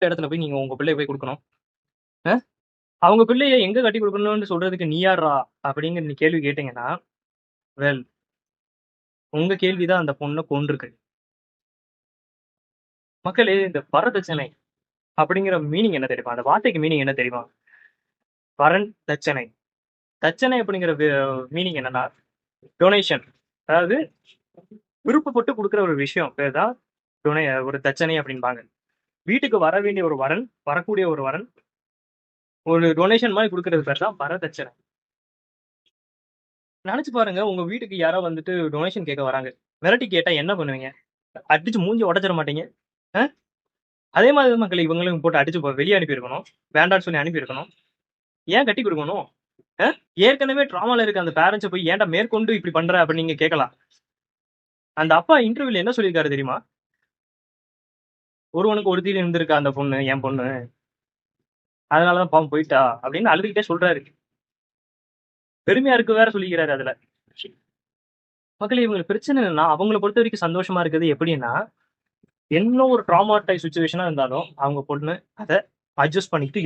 இடத்துல போய் நீங்க உங்க பிள்ளைய போய் குடுக்கணும்? அ? அவங்க பிள்ளைய எங்க கட்டிக் குடுக்கணும்னு சொல்றதுக்கு நீ யார்றா? அப்படிங்கிற நீ கேள்வி கேட்டீங்கன்னா, வெல் உங்க கேள்வி தான் அந்த பொண்ண கொன்றுக்கு. மக்களே இந்த வரதட்சணை அப்படிங்கிற மீனிங் என்ன தெரியுமா? அந்த வார்த்தைக்கு மீனிங் என்ன தெரியுமா? வரன் தட்சணை. தட்சணை அப்படிங்கிற மீனிங் என்னன்னா, டொனேஷன். அதாவது விருப்பப்பட்டு குடுக்குற ஒரு விஷயம் பேர் தான் ஒரு தட்சணை அப்படிம்பாங்க. வீட்டுக்கு வர வேண்டிய ஒரு வரன், வரக்கூடிய ஒரு வரன், ஒரு டொனேஷன் மாரி குடுக்குறது பேர் தான் வரதட்சணை. நெனச்சு பாருங்க, உங்க வீட்டுக்கு யாரோ வந்துட்டு டொனேஷன் கேட்க வராங்க. மிரட்டி கேட்டா என்ன பண்ணுவீங்க? அடிச்சு மூஞ்சிய உடைச்சிட மாட்டீங்க? அ? அதே மாதிரி தான் மக்களே இவங்களையும் போட்டு அடிச்சு வெளிய அனுப்பியிருக்கணும். வேண்டான்னு சொல்லி அனுப்பியிருக்கணும். ஏன் கட்டிக் குடுக்கணும்? அ? ஏற்கனவே ட்ராமால இருக்க அந்த பேரண்ட்ஸ போய் ஏன்டா மேற்கொண்டு இப்படி பண்ற? அப்படின்னு நீங்க கேட்கலாம். அந்த அப்பா இன்டர்வியூல என்ன சொல்லியிருக்காரு தெரியுமா? ஒருவனுக்கு ஒருத்தின்னு இருந்திருக்கா அந்த பொண்ணு, என் பொண்ணு. அதனால தான் பாவம் போயிட்டா அப்படின்னு அழுதுகிட்டே சொல்றாரு. பெருமையா இருக்கு வேற சொல்லிக்கிறாரு அதுல. மக்களே இவங்களுக்கு பிரச்சனை என்னன்னா, அவங்கள பொறுத்தவரைக்கும் சந்தோஷமா இருக்கிறது எப்படின்னா, என்ன ஒரு ட்ராமாடைஸ் சிச்சுவேஷனா இருந்தாலும், அவங்க பொண்ணு அத அட்ஜஸ்ட் பண்ணிக்கிட்டு